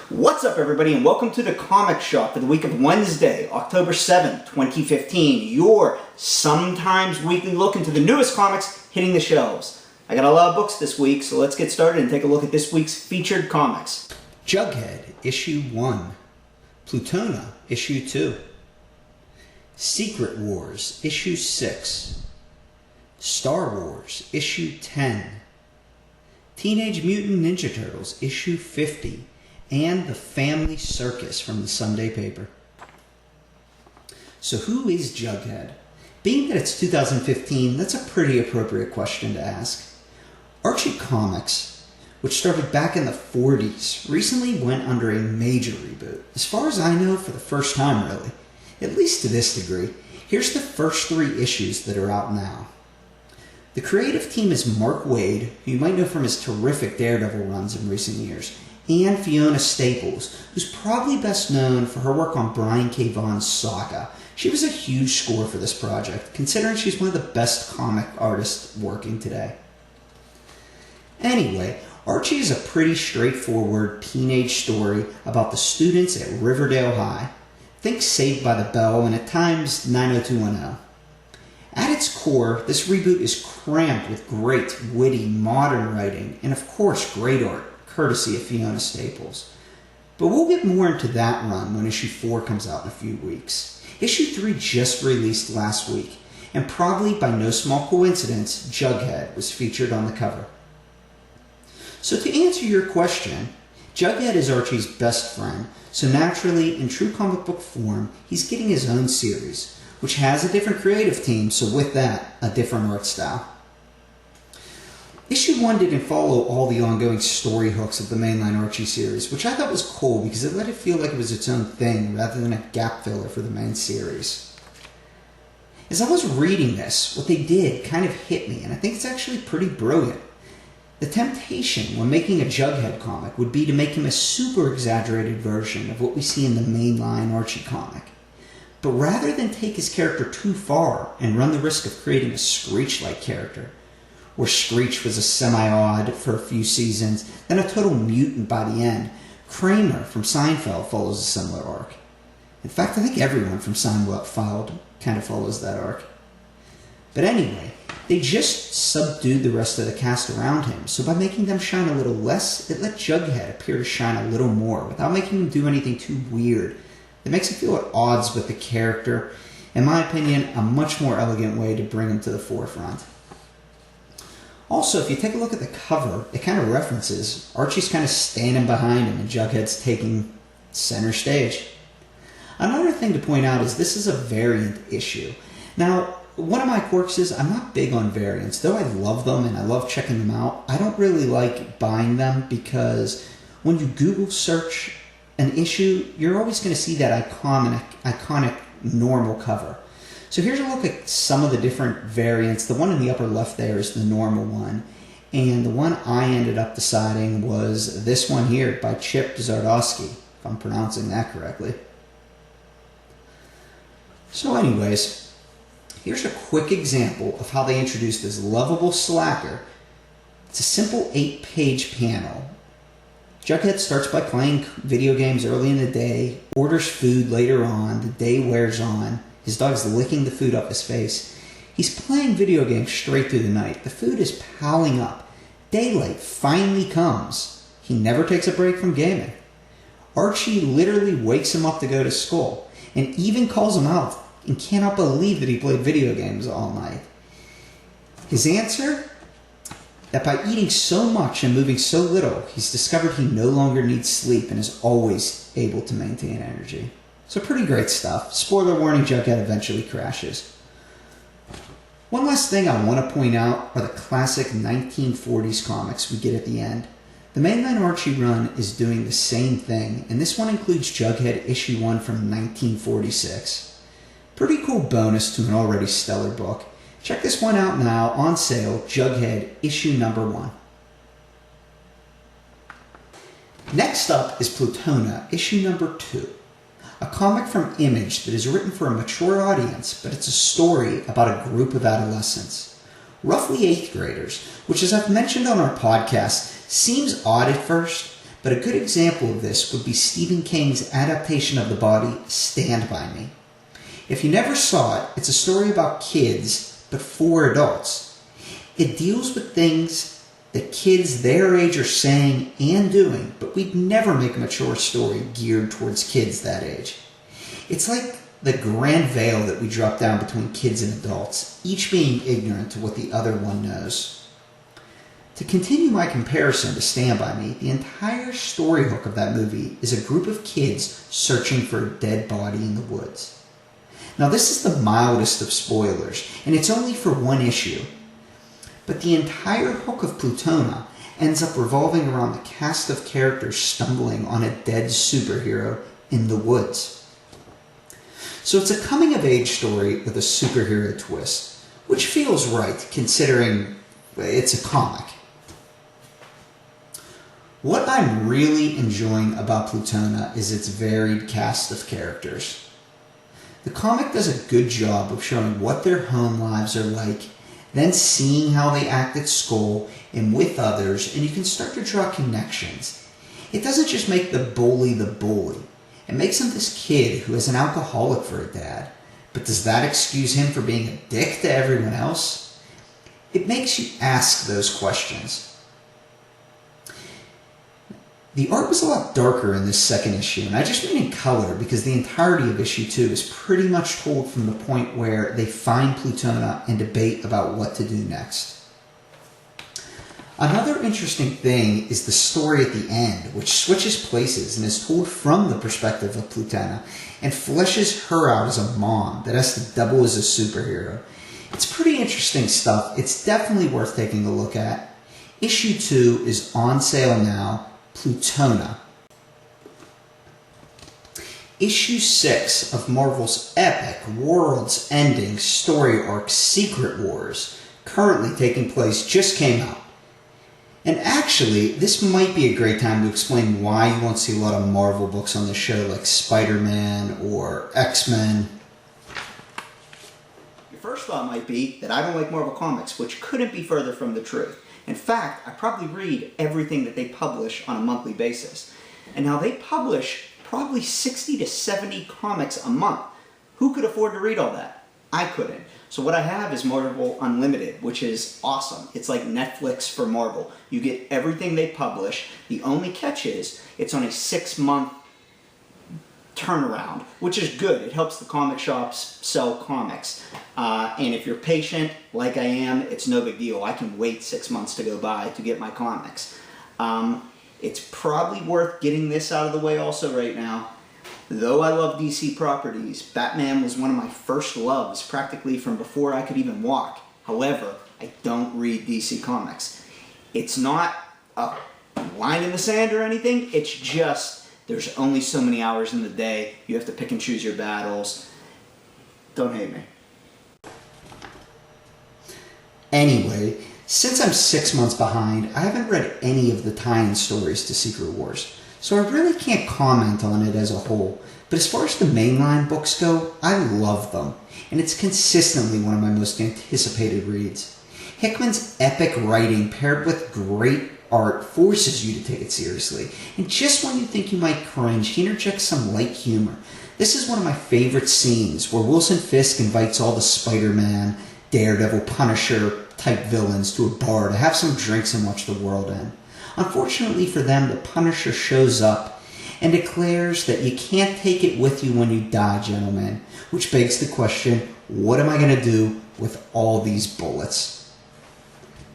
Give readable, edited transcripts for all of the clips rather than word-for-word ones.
What's up, everybody, and welcome to the Comic Shop for the week of Wednesday, October 7th, 2015. Your sometimes weekly look into the newest comics hitting the shelves. I got a lot of books this week, so let's get started and take a look at this week's featured comics. Jughead, Issue 1. Plutona, Issue 2. Secret Wars, Issue 6. Star Wars, Issue 10. Teenage Mutant Ninja Turtles, Issue 50. And The Family Circus from the Sunday paper. So who is Jughead? Being that it's 2015, that's a pretty appropriate question to ask. Archie Comics, which started back in the 40s, recently went under a major reboot. As far as I know, for the first time really. At least to this degree. Here's the first 3 issues that are out now. The creative team is Mark Waid, who you might know from his terrific Daredevil runs in recent years, and Fiona Staples, who's probably best known for her work on Brian K. Vaughan's Saga. She was a huge score for this project, considering she's one of the best comic artists working today. Anyway, Archie is a pretty straightforward teenage story about the students at Riverdale High. Think Saved by the Bell and at times 90210. At its core, this reboot is crammed with great, witty, modern writing and of course great art, courtesy of Fiona Staples. But we'll get more into that run when Issue 4 comes out in a few weeks. Issue 3 just released last week, and probably by no small coincidence, Jughead was featured on the cover. So to answer your question, Jughead is Archie's best friend, so naturally, in true comic book form, he's getting his own series, which has a different creative team, so with that, a different art style. Issue 1 didn't follow all the ongoing story hooks of the mainline Archie series, which I thought was cool because it let it feel like it was its own thing rather than a gap filler for the main series. As I was reading this, what they did kind of hit me, and I think it's actually pretty brilliant. The temptation when making a Jughead comic would be to make him a super exaggerated version of what we see in the mainline Archie comic. But rather than take his character too far and run the risk of creating a Screech-like character, where Screech was a semi-odd for a few seasons, then a total mutant by the end, Kramer from Seinfeld follows a similar arc. In fact, I think everyone from Seinfeld kind of follows that arc. But anyway, they just subdued the rest of the cast around him, so by making them shine a little less, it let Jughead appear to shine a little more, without making him do anything too weird. It makes him feel at odds with the character. In my opinion, a much more elegant way to bring him to the forefront. Also, if you take a look at the cover, it kind of references Archie's kind of standing behind him and Jughead's taking center stage. Another thing to point out is this is a variant issue. Now, one of my quirks is I'm not big on variants. Though I love them and I love checking them out, I don't really like buying them because when you Google search an issue, you're always going to see that iconic normal cover. So here's a look at some of the different variants. The one in the upper left there is the normal one. And the one I ended up deciding was this one here by Chip Zdarsky, if I'm pronouncing that correctly. So anyways, here's a quick example of how they introduced this lovable slacker. It's a simple 8-page panel. Jughead starts by playing video games early in the day, orders food later on, the day wears on. His dog's licking the food up his face. He's playing video games straight through the night. The food is piling up. Daylight finally comes. He never takes a break from gaming. Archie literally wakes him up to go to school and even calls him out and cannot believe that he played video games all night. His answer? That by eating so much and moving so little, he's discovered he no longer needs sleep and is always able to maintain energy. So pretty great stuff. Spoiler warning, Jughead eventually crashes. One last thing I want to point out are the classic 1940s comics we get at the end. The mainline Archie run is doing the same thing, and this one includes Jughead issue 1 from 1946. Pretty cool bonus to an already stellar book. Check this one out now, on sale, Jughead issue number 1. Next up is Plutona issue number 2. A comic from Image that is written for a mature audience, but it's a story about a group of adolescents. roughly 8th graders, which, as I've mentioned on our podcast, seems odd at first, But a good example of this would be Stephen King's adaptation of the body, Stand By Me. If you never saw it, it's a story about kids, but for adults. It deals with things that kids their age are saying and doing, but we'd never make a mature story geared towards kids that age. It's like the grand veil that we drop down between kids and adults, each being ignorant to what the other one knows. To continue my comparison to Stand By Me, the entire story hook of that movie is a group of kids searching for a dead body in the woods. Now, this is the mildest of spoilers, and it's only for one issue. But the entire hook of Plutona ends up revolving around the cast of characters stumbling on a dead superhero in the woods. So it's a coming-of-age story with a superhero twist, which feels right considering it's a comic. What I'm really enjoying about Plutona is its varied cast of characters. The comic does a good job of showing what their home lives are like, then seeing how they act at school and with others, and you can start to draw connections. It doesn't just make the bully the bully. It makes him this kid who is an alcoholic for a dad. But does that excuse him for being a dick to everyone else? It makes you ask those questions. The art was a lot darker in this second issue, and I just mean in color because the entirety of issue 2 is pretty much told from the point where they find Plutona and debate about what to do next. Another interesting thing is the story at the end, which switches places and is told from the perspective of Plutona and fleshes her out as a mom that has to double as a superhero. It's pretty interesting stuff. It's definitely worth taking a look at. Issue 2 is on sale now. Plutona. Issue 6 of Marvel's epic, worlds-ending story arc Secret Wars, currently taking place, just came out. And actually, this might be a great time to explain why you won't see a lot of Marvel books on the show like Spider-Man or X-Men. Your first thought might be that I don't like Marvel Comics, which couldn't be further from the truth. In fact, I probably read everything that they publish on a monthly basis. And now they publish probably 60 to 70 comics a month. Who could afford to read all that? I couldn't. So what I have is Marvel Unlimited, which is awesome. It's like Netflix for Marvel. You get everything they publish. The only catch is it's on a 6-month turnaround, which is good. It helps the comic shops sell comics. And if you're patient, like I am, it's no big deal. I can wait 6 months to go by to get my comics. It's probably worth getting this out of the way also right now. Though I love DC properties, Batman was one of my first loves practically from before I could even walk. However, I don't read DC Comics. It's not a line in the sand or anything, it's just there's only so many hours in the day. You have to pick and choose your battles. Don't hate me. Anyway, since I'm 6 months behind, I haven't read any of the tie-in stories to Secret Wars, so I really can't comment on it as a whole. But as far as the mainline books go, I love them, and it's consistently one of my most anticipated reads. Hickman's epic writing paired with great art forces you to take it seriously, and just when you think you might cringe, he interjects some light humor. This is one of my favorite scenes, where Wilson Fisk invites all the Spider-Man, Daredevil, Punisher type villains to a bar to have some drinks and watch the world end. Unfortunately for them, the Punisher shows up and declares that you can't take it with you when you die, gentlemen, which begs the question, what am I going to do with all these bullets?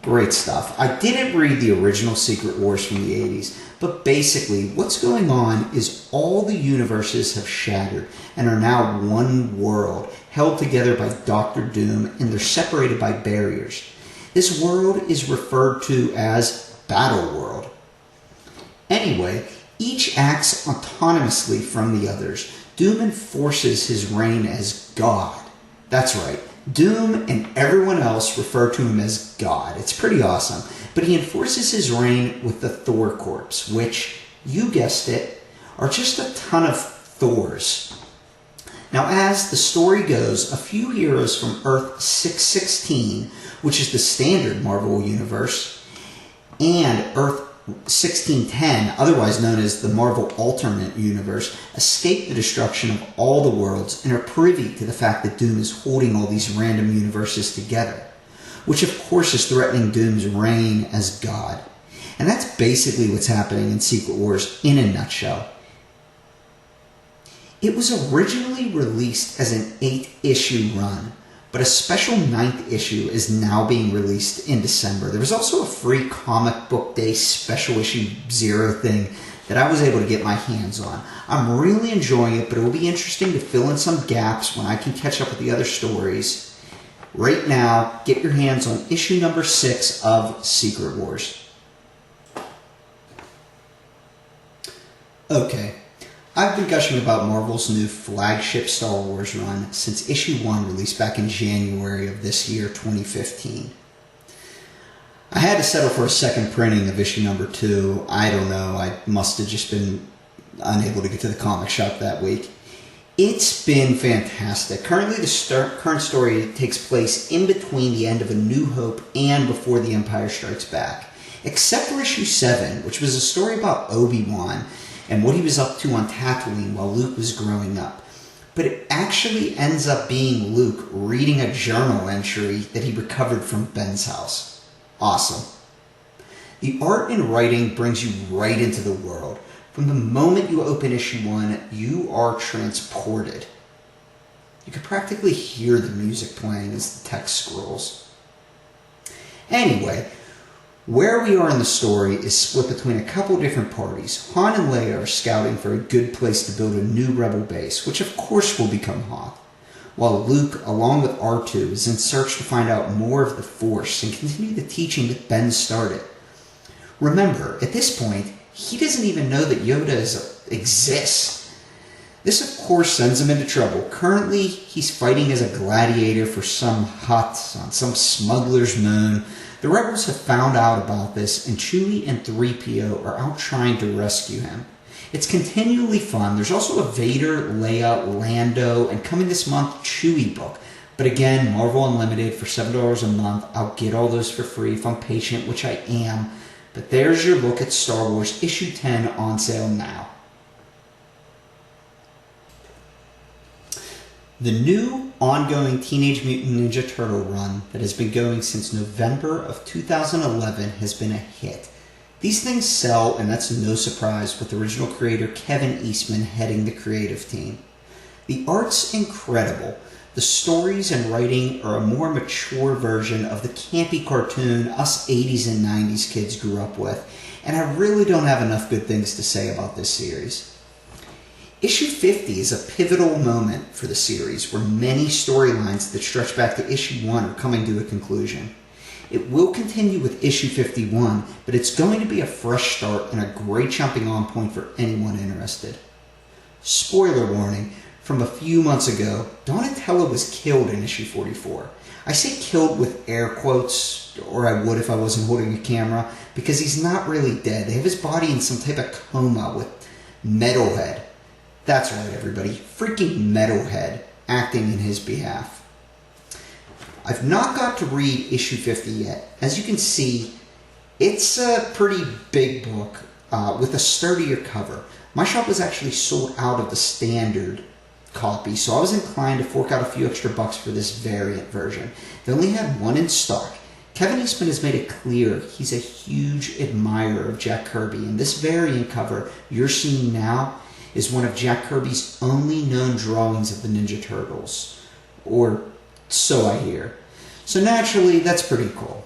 Great stuff. I didn't read the original Secret Wars from the 80s, but basically what's going on is all the universes have shattered and are now one world, held together by Doctor Doom, and they're separated by barriers. This world is referred to as Battle World. Anyway, each acts autonomously from the others. Doom enforces his reign as God. That's right. Doom and everyone else refer to him as God. It's pretty awesome. But he enforces his reign with the Thor Corps, which, you guessed it, are just a ton of Thors. Now, as the story goes, a few heroes from Earth 616, which is the standard Marvel universe, and Earth 1610, otherwise known as the Marvel Alternate Universe, escape the destruction of all the worlds and are privy to the fact that Doom is holding all these random universes together, which of course is threatening Doom's reign as God. And that's basically what's happening in Secret Wars in a nutshell. It was originally released as an 8-issue run, but a special 9th issue is now being released in December. There was also a free comic book day special issue 0 thing that I was able to get my hands on. I'm really enjoying it, but it will be interesting to fill in some gaps when I can catch up with the other stories. Right now, get your hands on issue number 6 of Secret Wars. Okay. I've been gushing about Marvel's new flagship Star Wars run since issue 1 released back in January of this year, 2015. I had to settle for a second printing of issue number 2. I don't know, I must have just been unable to get to the comic shop that week. It's been fantastic. Currently, the current story takes place in between the end of A New Hope and before The Empire Strikes Back. Except for issue 7, which was a story about Obi-Wan and what he was up to on Tatooine while Luke was growing up. But it actually ends up being Luke reading a journal entry that he recovered from Ben's house. Awesome. The art and writing brings you right into the world. From the moment you open issue 1, you are transported. You can practically hear the music playing as the text scrolls. Anyway, where we are in the story is split between a couple different parties. Han and Leia are scouting for a good place to build a new rebel base, which of course will become Hoth, while Luke, along with R2, is in search to find out more of the Force and continue the teaching that Ben started. Remember, at this point, he doesn't even know that Yoda exists. This of course sends him into trouble. Currently, he's fighting as a gladiator for some Hutt on some smuggler's moon. The rebels have found out about this, and Chewie and 3PO are out trying to rescue him. It's continually fun. There's also a Vader, Leia, Lando, and coming this month, Chewie book. But again, Marvel Unlimited for $7 a month. I'll get all those for free if I'm patient, which I am. But there's your look at Star Wars issue 10 on sale now. The new ongoing Teenage Mutant Ninja Turtle run that has been going since November of 2011 has been a hit. These things sell, and that's no surprise, with original creator Kevin Eastman heading the creative team. The art's incredible. The stories and writing are a more mature version of the campy cartoon us 80s and 90s kids grew up with, and I really don't have enough good things to say about this series. Issue 50 is a pivotal moment for the series, where many storylines that stretch back to issue 1 are coming to a conclusion. It will continue with issue 51, but it's going to be a fresh start and a great jumping on point for anyone interested. Spoiler warning, from a few months ago, Donatello was killed in issue 44. I say killed with air quotes, or I would if I wasn't holding a camera, because he's not really dead. They have his body in some type of coma with Metalhead. That's right, everybody. Freaking Metalhead acting in his behalf. I've not got to read issue 50 yet. As you can see, it's a pretty big book with a sturdier cover. My shop was actually sold out of the standard copy, so I was inclined to fork out a few extra bucks for this variant version. They only had one in stock. Kevin Eastman has made it clear he's a huge admirer of Jack Kirby, and this variant cover you're seeing now is one of Jack Kirby's only known drawings of the Ninja Turtles. Or so I hear. So naturally, that's pretty cool.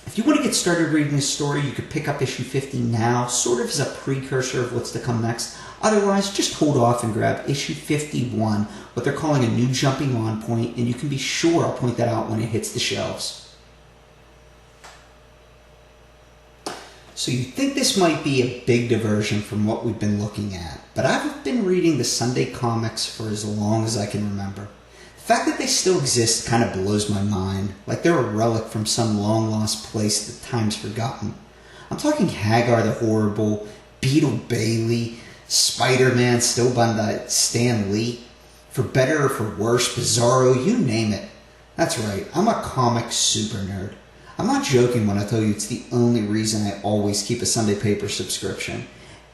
If you want to get started reading this story, you could pick up issue 50 now, sort of as a precursor of what's to come next. Otherwise, just hold off and grab issue 51, what they're calling a new jumping on point, and you can be sure I'll point that out when it hits the shelves. So you think this might be a big diversion from what we've been looking at, but I've been reading the Sunday comics for as long as I can remember. The fact that they still exist kind of blows my mind, like they're a relic from some long-lost place that time's forgotten. I'm talking Hagar the Horrible, Beetle Bailey, Spider-Man still by Stan Lee, for better or for worse, Bizarro, you name it. That's right, I'm a comic super nerd. I'm not joking when I tell you it's the only reason I always keep a Sunday paper subscription.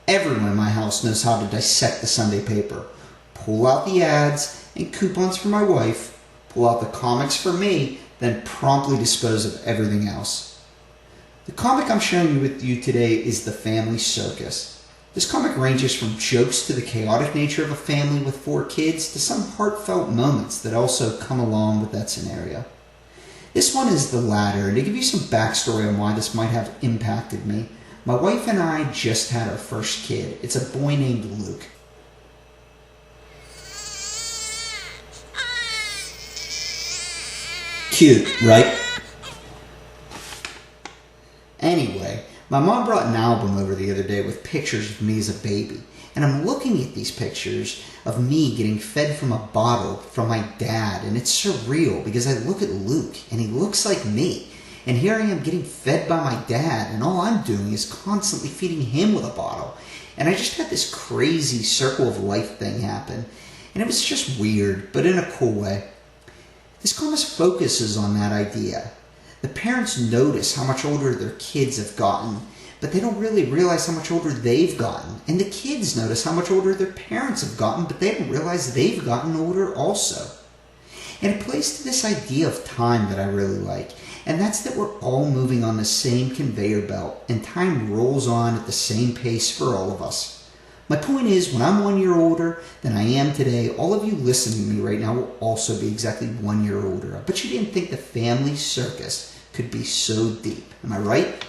Everyone in my house knows how to dissect the Sunday paper. Pull out the ads and coupons for my wife, pull out the comics for me, then promptly dispose of everything else. The comic I'm sharing with you today is The Family Circus. This comic ranges from jokes to the chaotic nature of a family with 4 kids to some heartfelt moments that also come along with that scenario. This one is the latter, and to give you some backstory on why this might have impacted me, my wife and I just had our first kid. It's a boy named Luke. Cute, right? Anyway, my mom brought an album over the other day with pictures of me as a baby. And I'm looking at these pictures of me getting fed from a bottle from my dad. And it's surreal because I look at Luke and he looks like me. And here I am getting fed by my dad. And all I'm doing is constantly feeding him with a bottle. And I just had this crazy circle of life thing happen. And it was just weird, but in a cool way. This comic focuses on that idea. The parents notice how much older their kids have gotten, but they don't really realize how much older they've gotten. And the kids notice how much older their parents have gotten, but they don't realize they've gotten older also. And it plays to this idea of time that I really like, and that's that we're all moving on the same conveyor belt, and time rolls on at the same pace for all of us. My point is, when I'm 1 year older than I am today, all of you listening to me right now will also be exactly 1 year older. I bet you didn't think The Family Circus could be so deep. Am I right?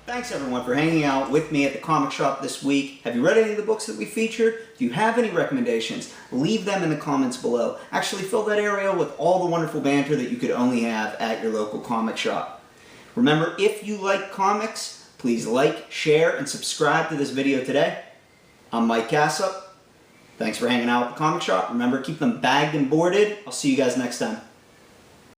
Thanks everyone for hanging out with me at the comic shop this week. Have you read any of the books that we featured? Do you have any recommendations? Leave them in the comments below. Actually fill that area with all the wonderful banter that you could only have at your local comic shop. Remember, if you like comics, please like, share, and subscribe to this video today. I'm Mike Cassup. Thanks for hanging out at the comic shop. Remember, keep them bagged and boarded. I'll see you guys next time.